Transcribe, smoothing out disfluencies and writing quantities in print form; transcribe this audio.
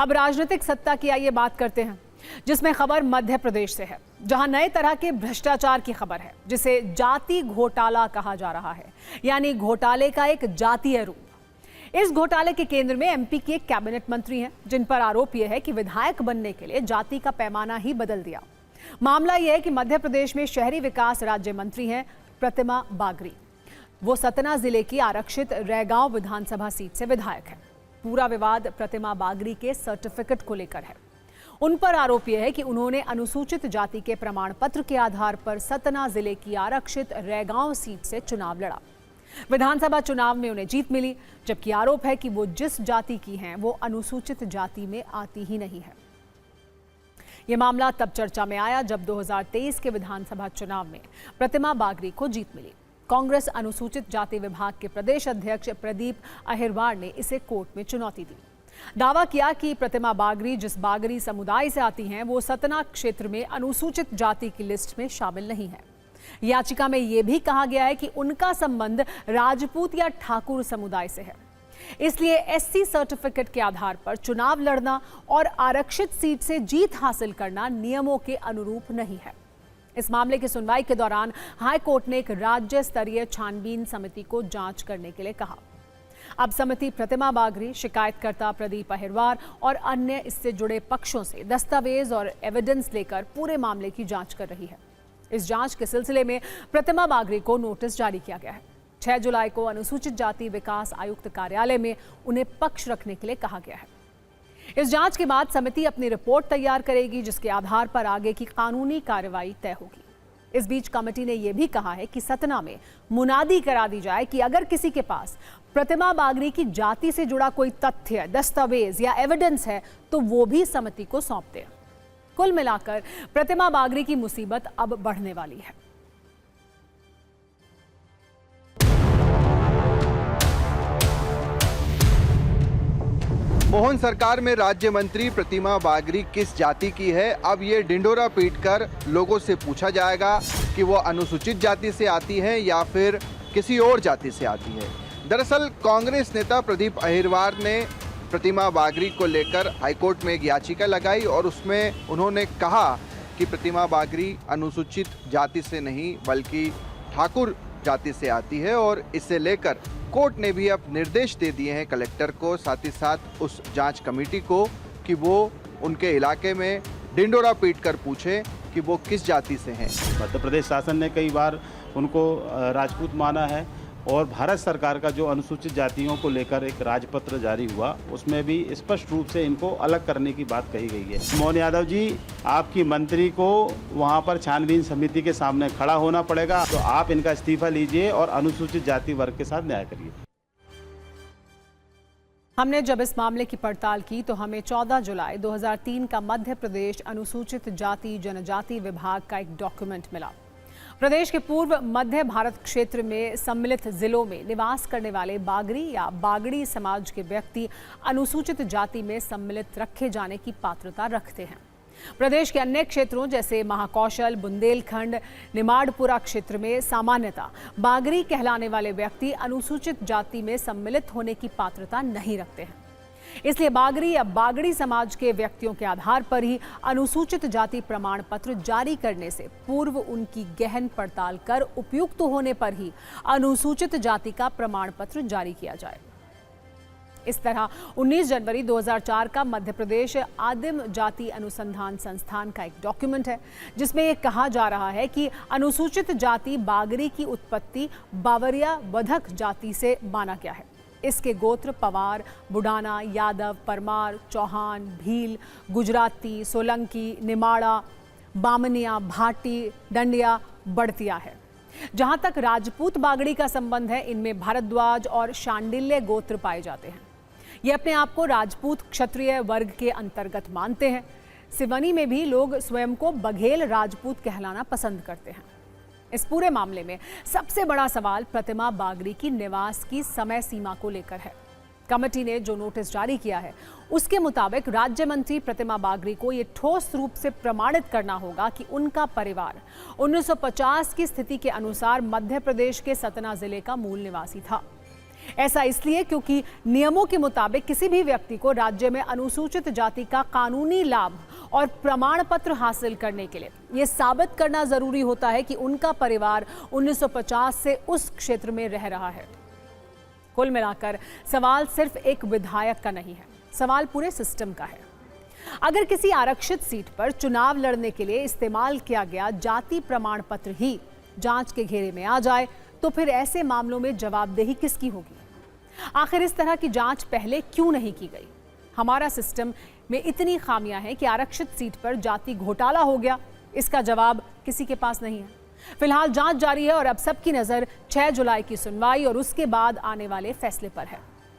अब राजनीतिक सत्ता की आइए बात करते हैं, जिसमें खबर मध्य प्रदेश से है, जहां नए तरह के भ्रष्टाचार की खबर है, जिसे जाति घोटाला कहा जा रहा है, यानी घोटाले का एक जातीय रूप। इस घोटाले के केंद्र में एमपी के एक कैबिनेट मंत्री हैं, जिन पर आरोप यह है कि विधायक बनने के लिए जाति का पैमाना ही बदल दिया। मामला यह है कि मध्य प्रदेश में शहरी विकास राज्य मंत्री हैं प्रतिमा बागरी। वो सतना जिले की आरक्षित रैगांव विधानसभा सीट से विधायक है। पूरा विवाद प्रतिमा बागरी के सर्टिफिकेट को लेकर है। उन पर आरोप यह है कि उन्होंने अनुसूचित जाति के प्रमाण पत्र के आधार पर सतना जिले की आरक्षित रैगांव सीट से चुनाव लड़ा। विधानसभा चुनाव में उन्हें जीत मिली, जबकि आरोप है कि वो जिस जाति की हैं वो अनुसूचित जाति में आती ही नहीं है। यह मामला तब चर्चा में आया जब 2023 के विधानसभा चुनाव में प्रतिमा बागरी को जीत मिली। कांग्रेस अनुसूचित जाति विभाग के प्रदेश अध्यक्ष प्रदीप अहिरवार ने इसे कोर्ट में चुनौती दी। दावा किया कि प्रतिमा बागरी जिस बागरी समुदाय से आती हैं वो सतना क्षेत्र में अनुसूचित जाति की लिस्ट में शामिल नहीं है। याचिका में यह भी कहा गया है कि उनका संबंध राजपूत या ठाकुर समुदाय से है, इसलिए एससी सर्टिफिकेट के आधार पर चुनाव लड़ना और आरक्षित सीट से जीत हासिल करना नियमों के अनुरूप नहीं है। इस मामले की सुनवाई के दौरान हाई कोर्ट ने एक राज्य स्तरीय छानबीन समिति को जांच करने के लिए कहा। अब समिति प्रतिमा बागरी, शिकायतकर्ता प्रदीप अहिरवार और अन्य इससे जुड़े पक्षों से दस्तावेज और एविडेंस लेकर पूरे मामले की जांच कर रही है। इस जांच के सिलसिले में प्रतिमा बागरी को नोटिस जारी किया गया है। 6 जुलाई को अनुसूचित जाति विकास आयुक्त कार्यालय में उन्हें पक्ष रखने के लिए कहा गया है। इस जांच के बाद समिति अपनी रिपोर्ट तैयार करेगी, जिसके आधार पर आगे की कानूनी कार्रवाई तय होगी। इस बीच कमेटी ने यह भी कहा है कि सतना में मुनादी करा दी जाए कि अगर किसी के पास प्रतिमा बागरी की जाति से जुड़ा कोई तथ्य, दस्तावेज या एविडेंस है तो वो भी समिति को सौंप दे। कुल मिलाकर प्रतिमा बागरी की मुसीबत अब बढ़ने वाली है। मोहन सरकार में राज्य मंत्री प्रतिमा बागरी किस जाति की है, अब ये ढिंढोरा पीटकर लोगों से पूछा जाएगा कि वो अनुसूचित जाति से आती है या फिर किसी और जाति से आती है। दरअसल कांग्रेस नेता प्रदीप अहिरवार ने प्रतिमा बागरी को लेकर हाईकोर्ट में एक याचिका लगाई और उसमें उन्होंने कहा कि प्रतिमा बागरी अनुसूचित जाति से नहीं बल्कि ठाकुर जाति से आती है और इसे लेकर कोर्ट ने भी अब निर्देश दे दिए हैं कलेक्टर को, साथ ही साथ उस जांच कमेटी को कि वो उनके इलाके में ढिंढोरा पीटकर पूछे कि वो किस जाति से हैं। मध्य प्रदेश शासन ने कई बार उनको राजपूत माना है और भारत सरकार का जो अनुसूचित जातियों को लेकर एक राजपत्र जारी हुआ उसमें भी स्पष्ट रूप से इनको अलग करने की बात कही गई है। मोहन यादव जी, आपकी मंत्री को वहां पर छानबीन समिति के सामने खड़ा होना पड़ेगा, तो आप इनका इस्तीफा लीजिए और अनुसूचित जाति वर्ग के साथ न्याय करिए। हमने जब इस मामले की पड़ताल की तो हमें 14 जुलाई 2003 का मध्य प्रदेश अनुसूचित जाति जनजाति विभाग का एक डॉक्यूमेंट मिला। प्रदेश के पूर्व मध्य भारत क्षेत्र में सम्मिलित जिलों में निवास करने वाले बागरी या बागड़ी समाज के व्यक्ति अनुसूचित जाति में सम्मिलित रखे जाने की पात्रता रखते हैं। प्रदेश के अन्य क्षेत्रों जैसे महाकौशल, बुंदेलखंड, निमाड़पुरा क्षेत्र में सामान्यतः बागरी कहलाने वाले व्यक्ति अनुसूचित जाति में सम्मिलित होने की पात्रता नहीं रखते हैं। इसलिए बागरी या बागड़ी समाज के व्यक्तियों के आधार पर ही अनुसूचित जाति प्रमाण पत्र जारी करने से पूर्व उनकी गहन पड़ताल कर उपयुक्त होने पर ही अनुसूचित जाति का प्रमाण पत्र जारी किया जाए। इस तरह 19 जनवरी 2004 का मध्य प्रदेश आदिम जाति अनुसंधान संस्थान का एक डॉक्यूमेंट है, जिसमें यह कहा जा रहा है कि अनुसूचित जाति बागरी की उत्पत्ति बावरिया वधक जाति से माना गया है। इसके गोत्र पवार, बुडाना, यादव, परमार, चौहान, भील, गुजराती, सोलंकी, निमाड़ा, बामनिया, भाटी, डंडिया, बड़तिया है। जहां तक राजपूत बागड़ी का संबंध है, इनमें भारद्वाज और शांडिल्य गोत्र पाए जाते हैं। ये अपने आप को राजपूत क्षत्रिय वर्ग के अंतर्गत मानते हैं। सिवनी में भी लोग स्वयं को बघेल राजपूत कहलाना पसंद करते हैं। इस पूरे मामले में सबसे बड़ा सवाल प्रतिमा बागरी की निवास की समय सीमा को लेकर है। कमेटी ने जो नोटिस जारी किया है उसके मुताबिक राज्य मंत्री प्रतिमा बागरी को ये ठोस रूप से प्रमाणित करना होगा कि उनका परिवार 1950 की स्थिति के अनुसार मध्य प्रदेश के सतना जिले का मूल निवासी था। ऐसा इसलिए क्योंकि नियमों के मुताबिक किसी भी व्यक्ति को राज्य में अनुसूचित जाति का कानूनी लाभ और प्रमाण पत्र हासिल करने के लिए यह साबित करना जरूरी होता है कि उनका परिवार 1950 से उस क्षेत्र में रह रहा है। कुल मिलाकर सवाल सिर्फ एक विधायक का नहीं है, सवाल पूरे सिस्टम का है। अगर किसी आरक्षित सीट पर चुनाव लड़ने के लिए इस्तेमाल किया गया जाति प्रमाण पत्र ही जांच के घेरे में आ जाए तो फिर ऐसे मामलों में जवाबदेही किसकी होगी? आखिर इस तरह की जांच पहले क्यों नहीं की गई? हमारा सिस्टम में इतनी खामियां हैं कि आरक्षित सीट पर जाति घोटाला हो गया, इसका जवाब किसी के पास नहीं है। फिलहाल जांच जारी है और अब सबकी नजर 6 जुलाई की सुनवाई और उसके बाद आने वाले फैसले पर है।